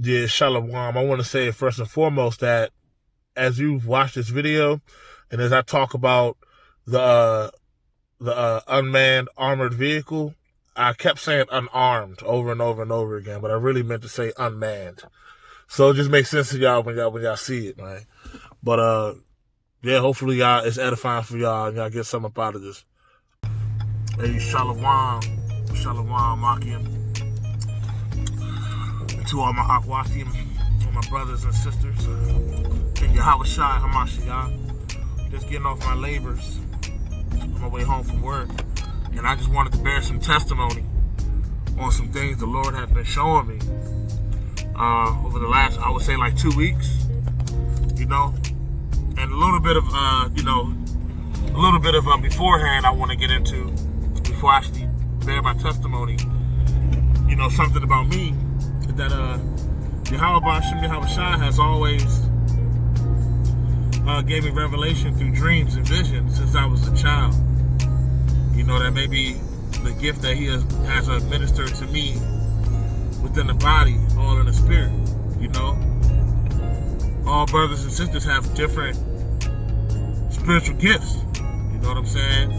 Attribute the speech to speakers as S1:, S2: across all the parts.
S1: Yeah, Shalom. I want to say first and foremost that as you've watched this video, and as I talk about the unmanned armored vehicle, I kept saying unarmed over and over and over again, but I really meant to say unmanned. So it just makes sense to y'all when y'all see it, man. But yeah, hopefully y'all it's edifying for y'all and y'all get something up out of this. Hey, Shalom, Makim, to all my Akwatim, all my brothers and sisters, and Yahweh Shai Hamashiach. Just getting off my labors on my way home from work, and I just wanted to bear some testimony on some things the Lord has been showing me over the last, I would say, like 2 weeks, and a little bit of, beforehand I want to get into before I actually bear my testimony. Something about me that Yahweh Shai has always gave me revelation through dreams and visions since I was a child. That may be the gift that he has administered to me within the body, all in the spirit. All brothers and sisters have different spiritual gifts. You know what I'm saying?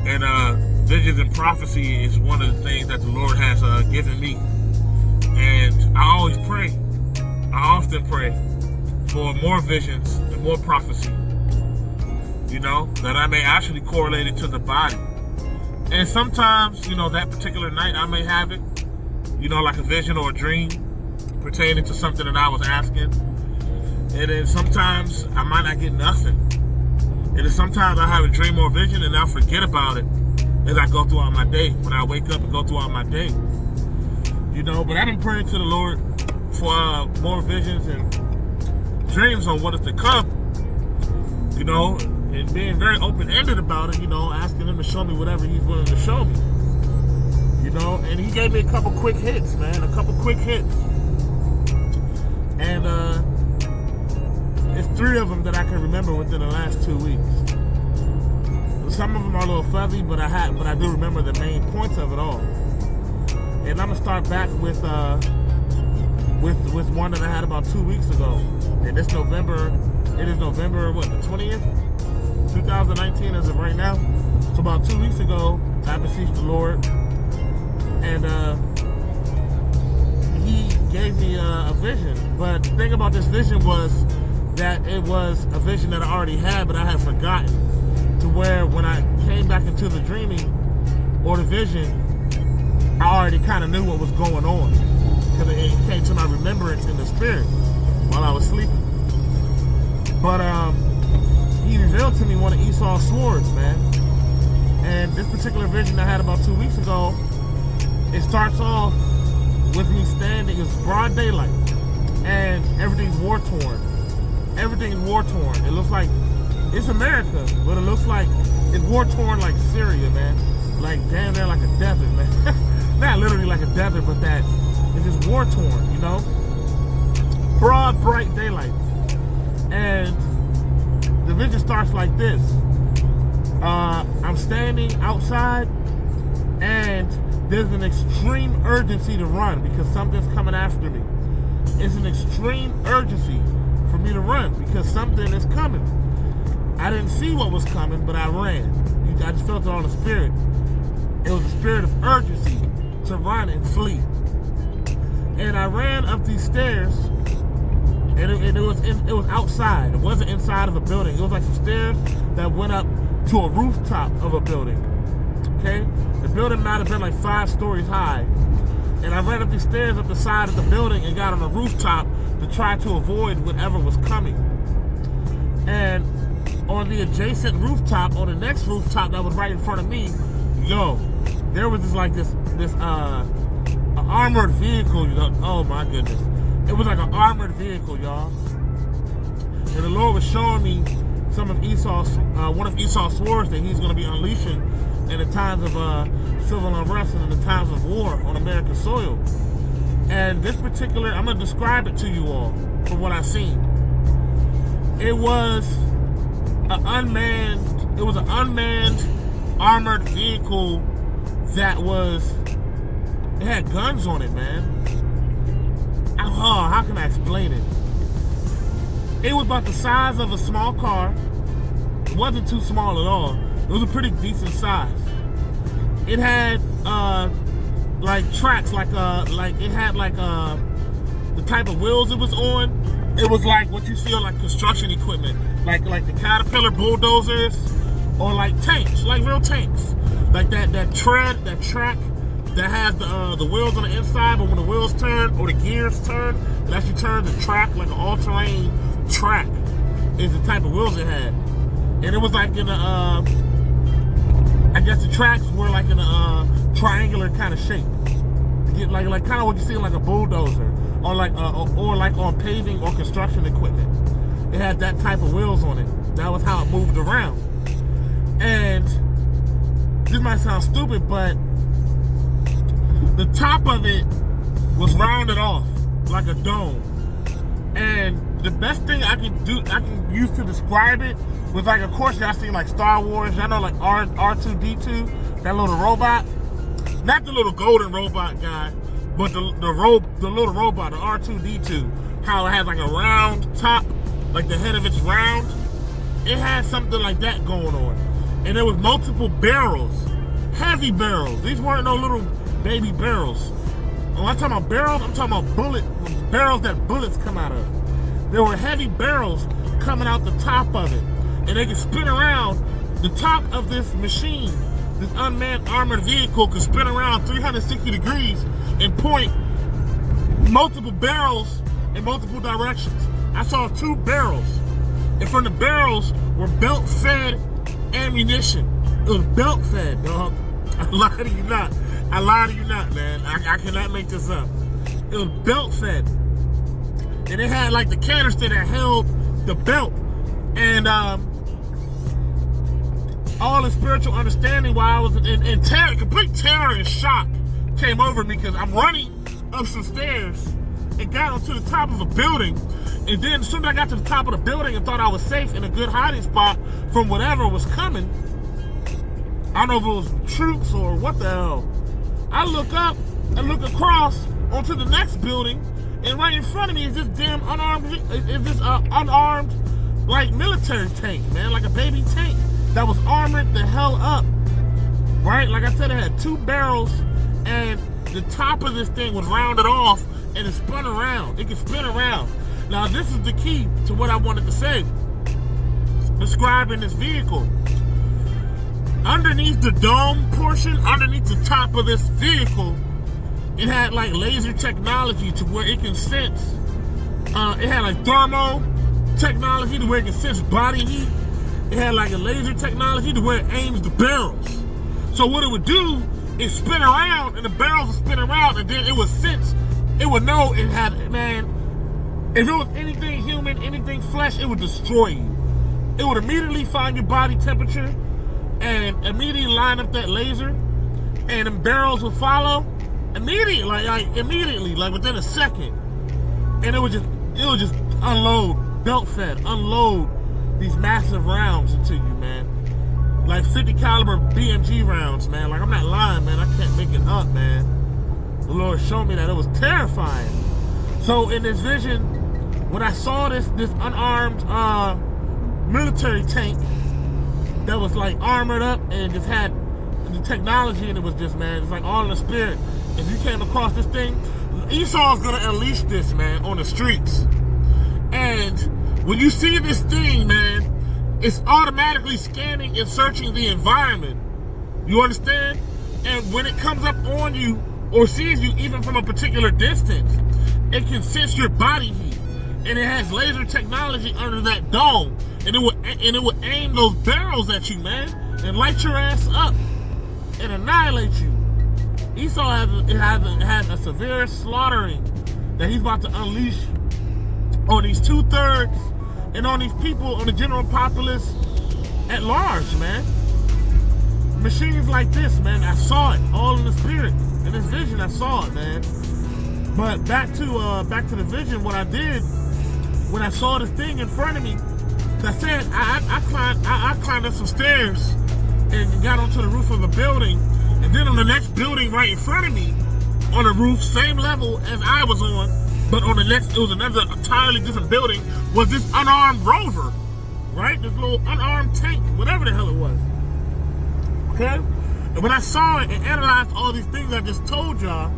S1: And visions and prophecy is one of the things that the Lord has given me. And I always pray. I often pray for more visions and more prophecy. That I may actually correlate it to the body. And sometimes, that particular night I may have it, like a vision or a dream pertaining to something that I was asking. And then sometimes I might not get nothing. And then sometimes I have a dream or vision and I'll forget about it as I go throughout my day, when I wake up and go throughout my day. But I've been praying to the Lord for more visions and dreams on what is to come, and being very open-ended about it, asking him to show me whatever he's willing to show me, and he gave me a couple quick hits, man, and it's 3 of them that I can remember within the last 2 weeks. Some of them are a little fuzzy, but I do remember the main points of it all. And I'm gonna start back with one that I had about 2 weeks ago. And this November, it is November what, the 20th, 2019 as of right now. So about 2 weeks ago, I beseeched the Lord, and he gave me a vision. But the thing about this vision was that it was a vision that I already had, but I had forgotten. To where when I came back into the dreaming or the vision, I already kind of knew what was going on, because it came to my remembrance in the spirit while I was sleeping. But he revealed to me one of Esau's swords, man. And this particular vision I had about 2 weeks ago, it starts off with me standing. It's broad daylight, and everything's war-torn. Everything's war-torn. It looks like it's America, but it looks like it's war-torn like Syria, man. Like damn near like a desert, man. Not literally like a desert, but that it's just war-torn, Broad, bright daylight. And the vision starts like this. I'm standing outside, and there's an extreme urgency to run because something's coming after me. It's an extreme urgency for me to run because something is coming. I didn't see what was coming, but I ran. I just felt it on the spirit. It was a spirit of urgency to run and flee. And I ran up these stairs, and it was outside. It wasn't inside of a building. It was like some stairs that went up to a rooftop of a building. Okay? The building might have been like 5 stories high. And I ran up these stairs up the side of the building and got on the rooftop to try to avoid whatever was coming. And on the adjacent rooftop, on the next rooftop that was right in front of me, there was this armored vehicle, oh my goodness. It was like an armored vehicle, y'all. And the Lord was showing me some of one of Esau's swords that he's going to be unleashing in the times of civil unrest and in the times of war on American soil. And this particular, I'm going to describe it to you all from what I've seen. It was an unmanned armored vehicle that it had guns on it, man. how can I explain it? It was about the size of a small car. It wasn't too small at all. It was a pretty decent size. It had like tracks, like it had like the type of wheels it was on. It was like what you see on like construction equipment, like the Caterpillar bulldozers, or like tanks, like real tanks, like that track that has the wheels on the inside, but when the wheels turn or the gears turn, it actually turns the track like an all-terrain track. Is the type of wheels it had, and it was like in a I guess the tracks were like in a triangular kind of shape, like kind of what you see like a bulldozer, or like on paving or construction equipment. It had that type of wheels on it. That was how it moved around. And this might sound stupid, but the top of it was rounded off like a dome. And the best thing I can use to describe it was like, of course, y'all seen like Star Wars. Y'all know like R2-D2, that little robot. Not the little golden robot guy, but the little robot, the R2-D2. How it has like a round top, like the head of it's round. It had something like that going on. And there was multiple barrels, heavy barrels. These weren't no little baby barrels. When I'm talking about barrels, I'm talking about barrels that bullets come out of. There were heavy barrels coming out the top of it. And they could spin around. The top of this machine, this unmanned armored vehicle, could spin around 360 degrees and point multiple barrels in multiple directions. I saw 2 barrels. And from the barrels were belt-fed ammunition. It was belt-fed, dog. I lie to you not. I lie to you not, man. I cannot make this up. It was belt-fed. And it had like the canister that held the belt. And all the spiritual understanding while I was in terror, complete terror and shock came over me, because I'm running up some stairs and got onto the top of a building. And then as soon as I got to the top of the building and thought I was safe in a good hiding spot from whatever was coming, I don't know if it was troops or what the hell, I look up and look across onto the next building, and right in front of me is this damn unarmed like military tank, man, like a baby tank that was armored the hell up, right? Like I said, it had 2 barrels, and the top of this thing was rounded off, and it spun around. It could spin around. Now, this is the key to what I wanted to say, describing this vehicle. Underneath the dome portion, underneath the top of this vehicle, it had like laser technology to where it can sense. It had like thermo technology to where it can sense body heat. It had like a laser technology to where it aims the barrels. So what it would do is spin around, and the barrels would spin around, and then it would sense. It would know it had, man, if it was anything human, anything flesh, it would destroy you. It would immediately find your body temperature and immediately line up that laser, and the barrels would follow immediately, like within a second. And it would just unload, belt fed, unload these massive rounds into you, man. Like 50 caliber BMG rounds, man. Like, I'm not lying, man. I can't make it up, man. The Lord showed me that. It was terrifying. So in this vision, when I saw this unarmed military tank that was like armored up and just had the technology, and it was just, man, it's like all in the spirit. If you came across this thing, Esau's gonna unleash this, man, on the streets. And when you see this thing, man, it's automatically scanning and searching the environment. You understand? And when it comes up on you or sees you, even from a particular distance, it can sense your body heat. And it has laser technology under that dome. And it will aim those barrels at you, man, and light your ass up and annihilate you. Esau has a severe slaughtering that he's about to unleash on these 2/3 and on these people, on the general populace at large, man. Machines like this, man, I saw it all in the spirit. In this vision, I saw it, man. But back to the vision, what I did when I saw this thing in front of me, I said I climbed up some stairs and got onto the roof of a building, and then on the next building right in front of me, on the roof, same level as I was on, But on the next, it was another entirely different building, was this unarmed rover, right? This little unarmed tank, whatever the hell it was. Okay? And when I saw it and analyzed all these things I just told y'all,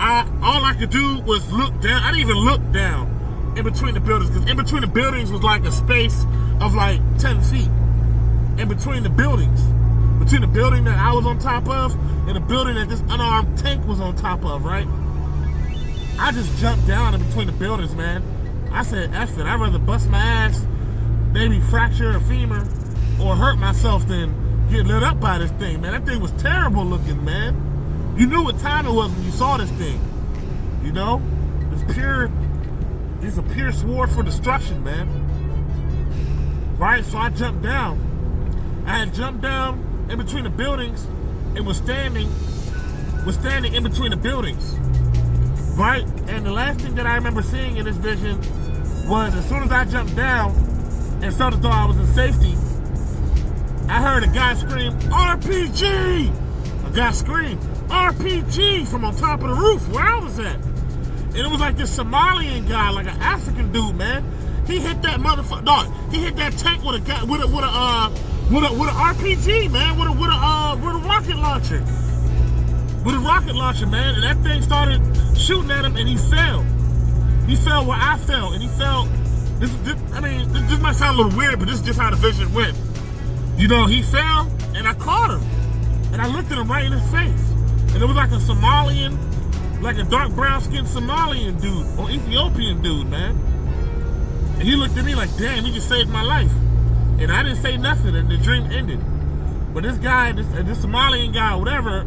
S1: all I could do was look down. I didn't even look down in between the buildings, because in between the buildings was like a space of like 10 feet. In between the buildings. Between the building that I was on top of and the building that this unarmed tank was on top of, right? I just jumped down in between the buildings, man. I said, F it, I'd rather bust my ass, maybe fracture a femur, or hurt myself than get lit up by this thing, man. That thing was terrible looking, man. You knew what time it was when you saw this thing. You know? It's a pure sword for destruction, man. Right? So I jumped down. I had jumped down in between the buildings and was standing in between the buildings. Right? And the last thing that I remember seeing in this vision was, as soon as I jumped down and felt as though I was in safety, I heard a guy scream, RPG! A guy screamed, RPG! From on top of the roof where I was at. And it was like this Somalian guy, like an African dude, man. He hit that motherfucker, dog. He hit that tank with a RPG, man, with a rocket launcher. With a rocket launcher, man, and that thing started shooting at him, and he fell. He fell where I fell, and he fell. This might sound a little weird, but this is just how the vision went. You know, he fell, and I caught him, and I looked at him right in his face, and it was like a Somalian, like a dark brown skinned Somalian dude or Ethiopian dude, man. And he looked at me like, damn, he just saved my life. And I didn't say nothing, and the dream ended. But this guy, this Somalian guy, whatever,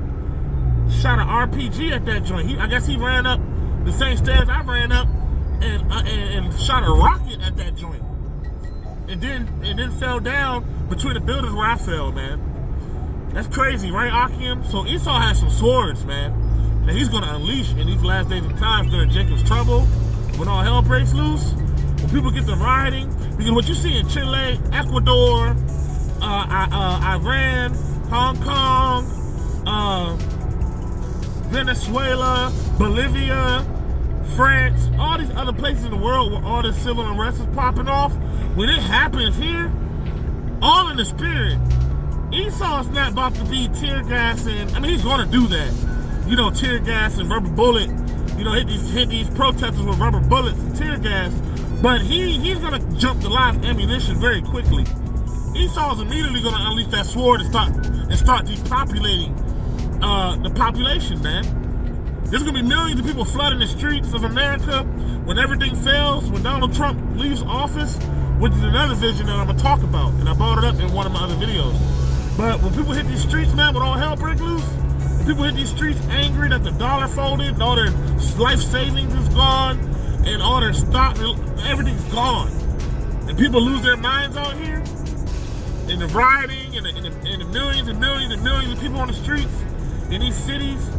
S1: shot an RPG at that joint. I guess he ran up the same stairs I ran up and shot a rocket at that joint. And then fell down between the buildings where I fell, man. That's crazy, right, Akim? So Esau has some swords, man, that he's going to unleash in these last days and times during Jacob's trouble, when all hell breaks loose, when people get to rioting. Because what you see in Chile, Ecuador, Iran, Hong Kong, Venezuela, Bolivia, France, all these other places in the world where all this civil unrest is popping off, when it happens here, all in the spirit, Esau's not about to be tear gassing. I mean, he's going to do that. You know, tear gas and rubber bullet, you know, hit these protesters with rubber bullets and tear gas. But he's going to jump the live ammunition very quickly. Esau's immediately going to unleash that sword and start depopulating the population, man. There's going to be millions of people flooding the streets of America when everything fails, when Donald Trump leaves office, which is another vision that I'm going to talk about. And I brought it up in one of my other videos. But when people hit these streets, man, when all hell breaks loose, when people hit these streets angry that the dollar folded and all their life savings is gone and all their stock, everything's gone. And people lose their minds out here. And the rioting and the millions and millions and millions of people on the streets in these cities,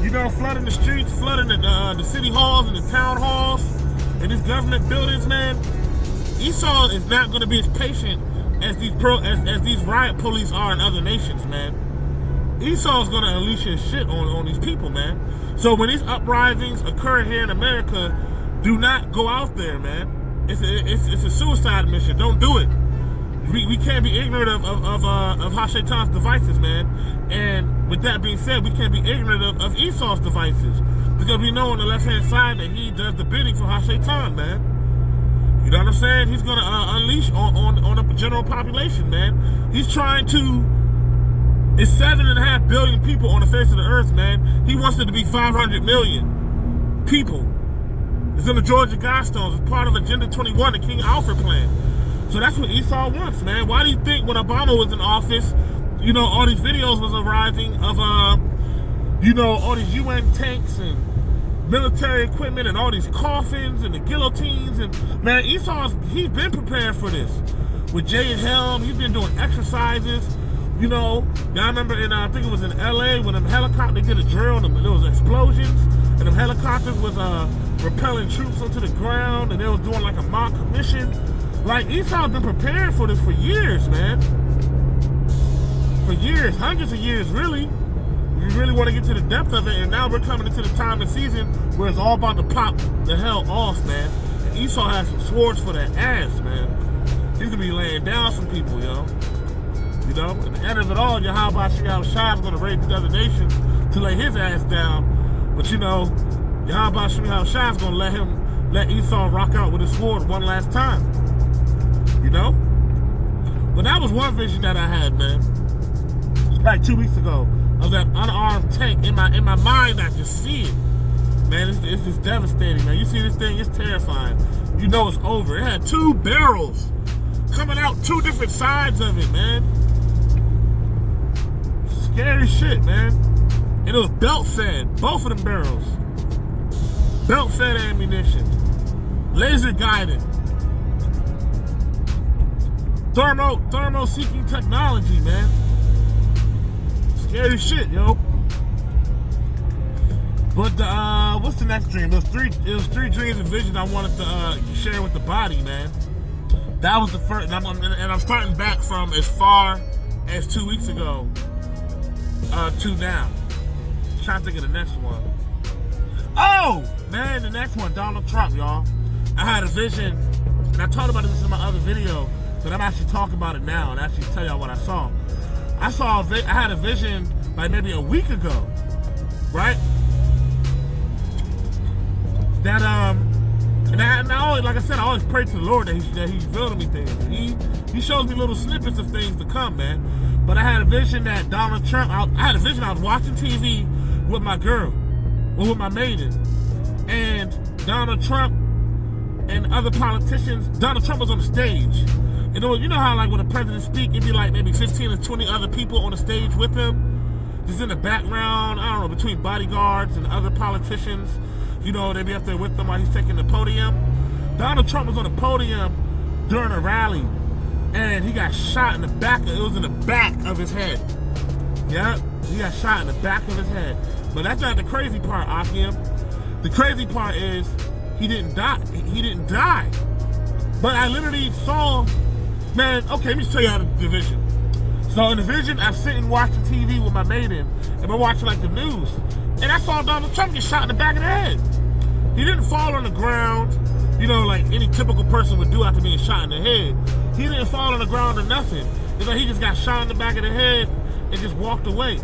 S1: you know, flooding the streets, flooding the city halls and the town halls and these government buildings, man. Esau is not going to be as patient as these riot police are in other nations, man. Esau's going to unleash his shit on these people, man. So when these uprisings occur here in America, do not go out there, man. It's a suicide mission. Don't do it. We can't be ignorant of HaShaitan's devices, man. And with that being said, we can't be ignorant of Esau's devices, because we know on the left-hand side that he does the bidding for HaShaitan, man. You know what I'm saying? He's going to unleash on the general population, man. He's trying to... It's 7.5 billion people on the face of the earth, man. He wants it to be 500 million people. It's in the Georgia Guidestones. It's part of Agenda 21, the King Alfred plan. So that's what Esau wants, man. Why do you think when Obama was in office, you know, all these videos was arising of, you know, all these UN tanks and military equipment and all these coffins and the guillotines, and man, he's been prepared for this. With Jay and Helm, he's been doing exercises. You know, I remember I think it was in LA when them helicopters, they did a drill and there was explosions, and them helicopters was repelling troops onto the ground, and they was doing like a mock mission. Like, Esau's been preparing for this for years, man. For years, hundreds of years, really. you really want to get to the depth of it, and now we're coming into the time and season where it's all about to pop the hell off, man. And Esau has some swords for that ass, man. He's gonna be laying down some people, yo. You know, at the end of it all, Yahweh Shai is gonna raise the other nations to lay his ass down. But you know, Yahweh Shai is gonna let Esau rock out with his sword one last time. You know? But that was one vision that I had, man. Like 2 weeks ago, of that unarmed tank. In my mind, I just see it. Man, it's just devastating, man. You see this thing, it's terrifying. You know it's over. It had 2 barrels coming out 2 different sides of it, man. Scary shit, man. And it was belt fed, both of them barrels. Belt fed ammunition. Laser guided. Thermo seeking technology, man. Scary shit, yo. But what's the next dream? It was three dreams and visions I wanted to share with the body, man. That was the first, and I'm starting back from as far as 2 weeks ago to now. Trying to think of the next one. Oh man, the next one, Donald Trump, y'all. I had a vision, and I talked about this in my other video, but I'm actually talking about it now and actually tell y'all what I saw. I had a vision like maybe a week ago, right? That and I always, like I said, I always pray to the Lord that He's revealing me things. He shows me little snippets of things to come, man. But I had a vision that Donald Trump. I had a vision. I was watching TV with my girl, or with my maiden, and Donald Trump and other politicians. Donald Trump was on the stage. You know how like when a president speaks, it'd be like maybe 15 or 20 other people on the stage with him, just in the background. I don't know, between bodyguards and other politicians. You know, they'd be up there with them while he's taking the podium. Donald Trump was on the podium during a rally, and he got shot in the back. It was in the back of his head. Yeah, he got shot in the back of his head. But that's not the crazy part, Akim. The crazy part is he didn't die. He didn't die. But I literally saw, man. Okay, let me show you how the vision. So in the vision, I'm sitting watching TV with my maiden, and we're watching like the news. And I saw Donald Trump get shot in the back of the head. He didn't fall on the ground, you know, like any typical person would do after being shot in the head. He didn't fall on the ground or nothing. It's like he just got shot in the back of the head and just walked away.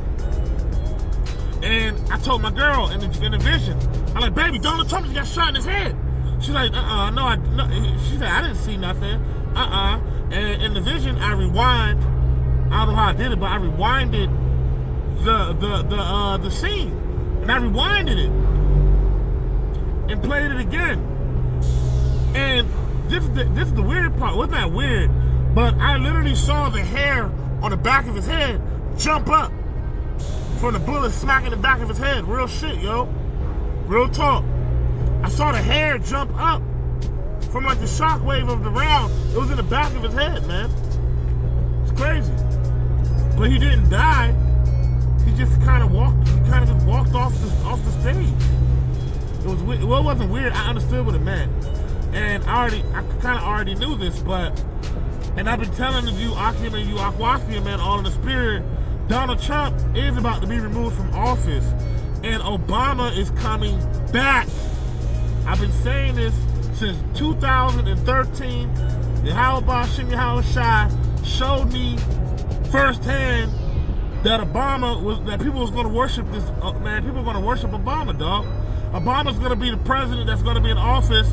S1: And I told my girl in the vision, I'm like, baby, Donald Trump just got shot in his head. She's like, no. She said, I didn't see nothing. And in the vision, I rewind. I don't know how I did it, but I rewinded the scene. And I rewinded it and played it again. And this is the weird part. It wasn't that weird, but I literally saw the hair on the back of his head jump up from the bullet smacking the back of his head. Real shit, yo. Real talk. I saw the hair jump up from like the shockwave of the round. It was in the back of his head, man. It's crazy. But he didn't die. He just kind of just walked off the stage. It wasn't weird. I understood what it meant, and I kind of already knew this, and I've been telling you, Akim and you, Aquasia, man, all in the spirit. Donald Trump is about to be removed from office, and Obama is coming back. I've been saying this since 2013. Yahweh Shem Yahweh Shai showed me firsthand that people was going to worship this, man. People are going to worship Obama, dog. Obama's going to be the president that's going to be in office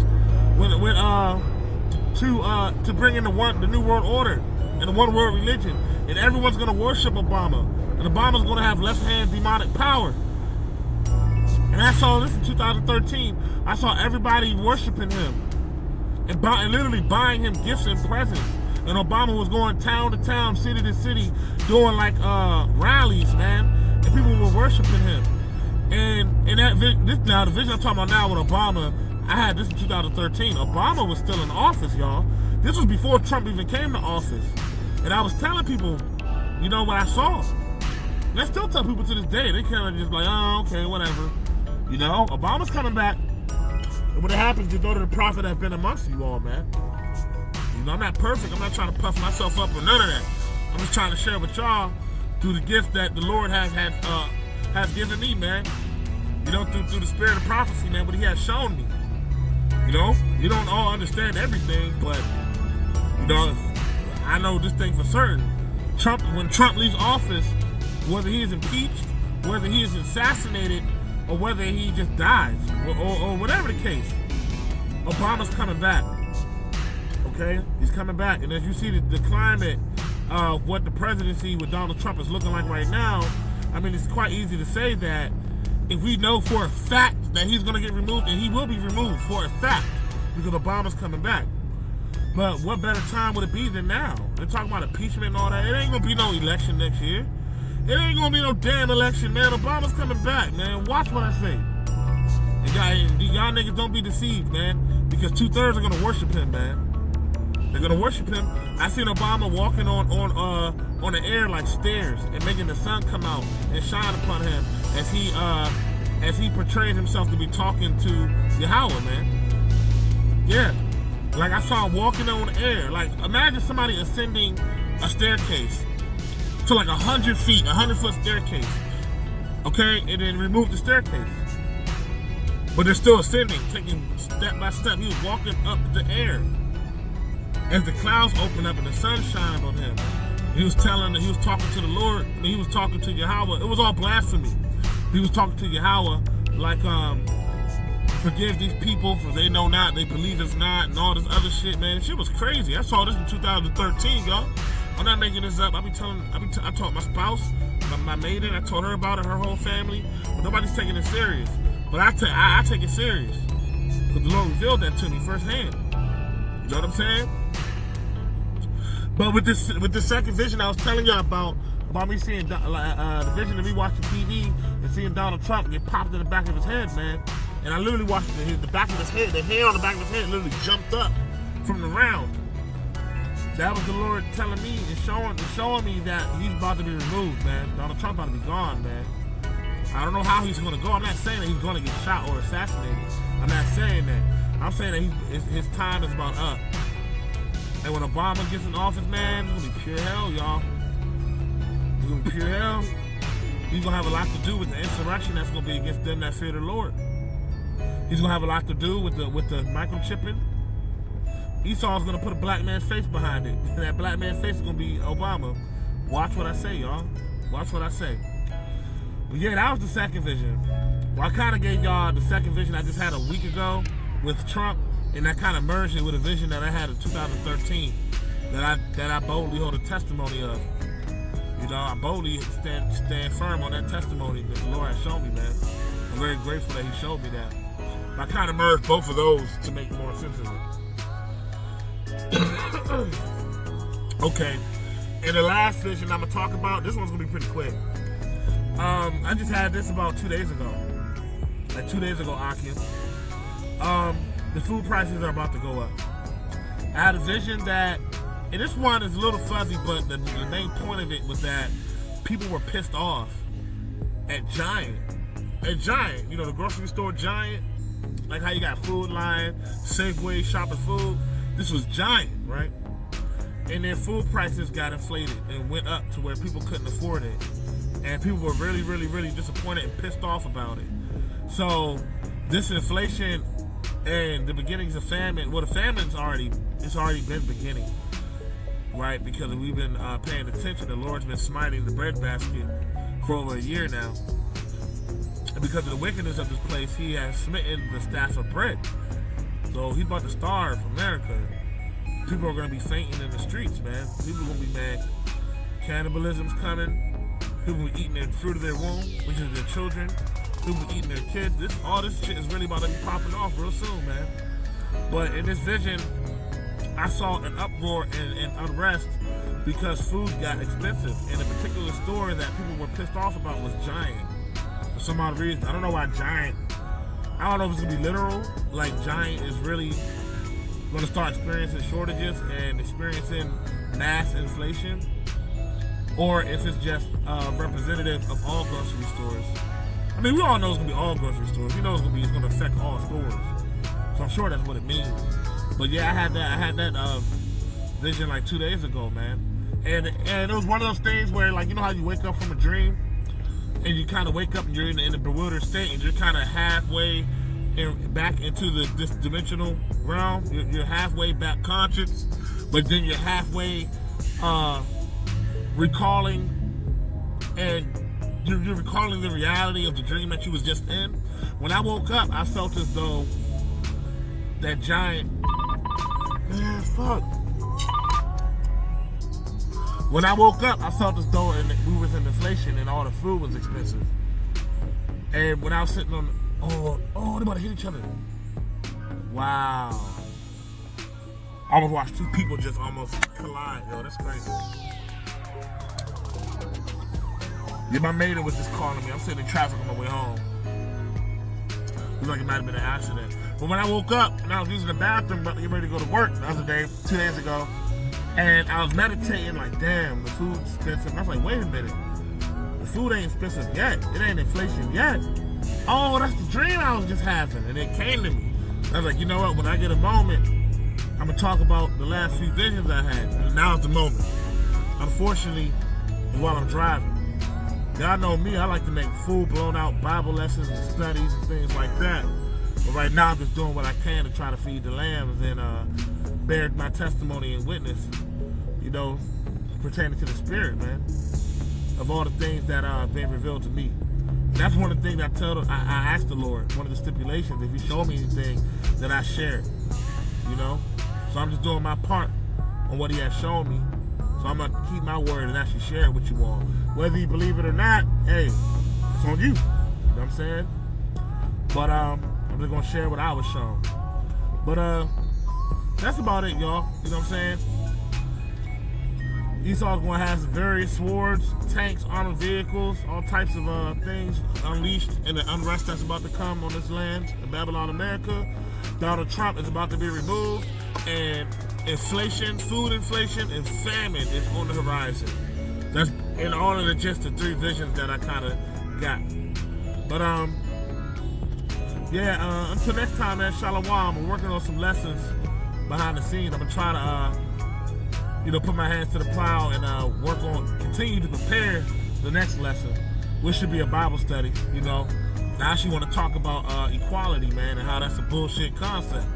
S1: to bring in the new world order and the one world religion, and everyone's going to worship Obama, and Obama's going to have left hand demonic power. And I saw this in 2013. I saw everybody worshiping him and literally buying him gifts and presents. And Obama was going town to town, city to city, doing like rallies, man. And people were worshiping him. And in the vision I'm talking about now with Obama, I had this in 2013. Obama was still in office, y'all. This was before Trump even came to office. And I was telling people, you know, what I saw. And I still tell people to this day. They kind of just like, oh, okay, whatever. You know, Obama's coming back. And when it happens, just know that the prophet has been amongst you all, man. You know, I'm not perfect. I'm not trying to puff myself up or none of that. I'm just trying to share with y'all through the gift that the Lord has has given me, man. You know, through the spirit of prophecy, man, what he has shown me. You know, we don't all understand everything, but, you know, I know this thing for certain. When Trump leaves office, whether he is impeached, whether he is assassinated, or whether he just dies, or whatever the case, Obama's coming back. Okay? He's coming back. And as you see the climate of what the presidency with Donald Trump is looking like right now, I mean, it's quite easy to say that if we know for a fact that he's going to get removed, and he will be removed for a fact, because Obama's coming back. But what better time would it be than now? They're talking about impeachment and all that. It ain't going to be no election next year. It ain't going to be no damn election, man. Obama's coming back, man. Watch what I say. And y'all niggas don't be deceived, man, because 2/3 are going to worship him, man. They're going to worship him. I seen Obama walking on the air like stairs and making the sun come out and shine upon him as he portrays himself to be talking to Yahweh, man. Yeah. Like, I saw him walking on the air. Like, imagine somebody ascending a staircase to like 100 feet, 100-foot staircase. Okay? And then remove the staircase. But they're still ascending, taking step by step. He was walking up the air. As the clouds opened up and the sun shined on him, he was talking to the Lord, and he was talking to Yahweh. It was all blasphemy. He was talking to Yahweh like, forgive these people for they know not, they believe it's not, and all this other shit, man. Shit was crazy. I saw this in 2013, y'all. I'm not making this up. I told my spouse, my maiden, I told her about it, her whole family, but nobody's taking it serious. But I take it serious, because the Lord revealed that to me firsthand. You know what I'm saying? But with this second vision I was telling y'all about me seeing the vision of me watching TV and seeing Donald Trump get popped in the back of his head, man. And I literally watched the back of his head, the hair on the back of his head literally jumped up from the round. That was the Lord telling me and showing me that he's about to be removed, man. Donald Trump about to be gone, man. I don't know how he's going to go. I'm not saying that he's going to get shot or assassinated. I'm not saying that. I'm saying that his time is about up. And when Obama gets in office, man, it's going to be pure hell, y'all. It's going to be pure hell. He's going to have a lot to do with the insurrection that's going to be against them that fear the Lord. He's going to have a lot to do with the microchipping. Esau's going to put a black man's face behind it. And that black man's face is going to be Obama. Watch what I say, y'all. Watch what I say. But yeah, that was the second vision. Well, I kind of gave y'all the second vision I just had a week ago with Trump. And that kind of merged it with a vision that I had in 2013 that I boldly hold a testimony of. You know, I boldly stand firm on that testimony that the Lord has shown me, man. I'm very grateful that he showed me that. I kind of merged both of those to make more sense of it. Okay. And the last vision I'm going to talk about, this one's going to be pretty quick. I just had this about 2 days ago. Like 2 days ago, Akim. The food prices are about to go up. I had a vision that, and this one is a little fuzzy, but the main point of it was that people were pissed off at Giant. At Giant, you know, the grocery store Giant, like how you got Food Lion, Safeway, Shopping Food. This was Giant, right? And their food prices got inflated and went up to where people couldn't afford it. And people were really, really, really disappointed and pissed off about it. So this inflation and the beginnings of famine, well, the famine's already been beginning, right? Because we've been paying attention. The Lord's been smiting the breadbasket for over a year now. And because of the wickedness of this place, he has smitten the staff of bread. So he's about to starve America. People are going to be fainting in the streets, man. People are going to be mad. Cannibalism's coming. People are eating the fruit of their womb, which is their children. People eating their kids. All this shit is really about to be popping off real soon, man. But in this vision, I saw an uproar and unrest because food got expensive. And a particular store that people were pissed off about was Giant. For some odd reason. I don't know why Giant. I don't know if it's going to be literal. Like Giant is really going to start experiencing shortages and experiencing mass inflation. Or if it's just representative of all grocery stores. I mean, we all know it's going to be all grocery stores. We know it's going to affect all stores. So I'm sure that's what it means. But yeah, I had that vision like 2 days ago, man. And it was one of those things where, like, you know how you wake up from a dream and you kind of wake up and you're in a bewildered state, and you're kind of halfway back into this dimensional realm. You're halfway back conscious, but then you're halfway recalling, and you're recalling the reality of the dream that you was just in. When I woke up, I felt as though that giant, man, fuck. When I woke up, I felt as though we was in inflation and all the food was expensive. And when I was sitting on, they about to hit each other. Wow. I almost watched two people just almost collide. Yo, that's crazy. Yeah, my maiden was just calling me. I'm sitting in traffic on my way home. It like it might have been an accident. But when I woke up and I was using the bathroom, about to get ready to go to work the other day, 2 days ago, and I was meditating like, damn, the food's expensive. And I was like, wait a minute. The food ain't expensive yet. It ain't inflation yet. Oh, that's the dream I was just having. And it came to me. I was like, you know what? When I get a moment, I'm going to talk about the last few visions I had. And now's the moment. Unfortunately, while I'm driving. God know me, I like to make full blown out Bible lessons and studies and things like that. But right now I'm just doing what I can to try to feed the lambs and bear my testimony and witness, you know, pertaining to the spirit, man, of all the things that are being revealed to me. And that's one of the things I asked the Lord, one of the stipulations, if he showed me anything, that I share it, you know? So I'm just doing my part on what he has shown me. So I'm going to keep my word and actually share it with you all. Whether you believe it or not, hey, it's on you. You know what I'm saying? But I'm just going to share what I was shown. But that's about it, y'all. You know what I'm saying? Esau's going to have various swords, tanks, armored vehicles, all types of things unleashed in the unrest that's about to come on this land in Babylon, America. Donald Trump is about to be removed, and inflation, food inflation, and famine is on the horizon. That's in all of just the three visions that I kind of got. But until next time, man, Shalom. I'm working on some lessons behind the scenes. I'm gonna try to, put my hands to the plow and continue to prepare the next lesson, which should be a Bible study. I actually want to talk about equality, man, and how that's a bullshit concept.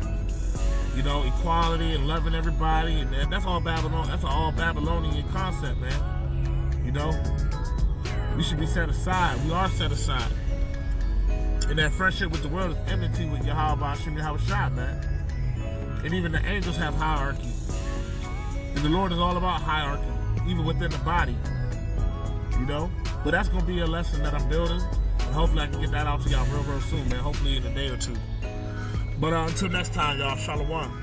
S1: Equality and loving everybody, and that's all Babylon. That's an all Babylonian concept, man. We should be set aside. We are set aside. And that friendship with the world is enmity with Yahweh Hashem Yahweh Shai, man. And even the angels have hierarchy. And the Lord is all about hierarchy, even within the body. But that's gonna be a lesson that I'm building. And hopefully I can get that out to y'all real soon, man. Hopefully in a day or two. But until next time, y'all, Shalom.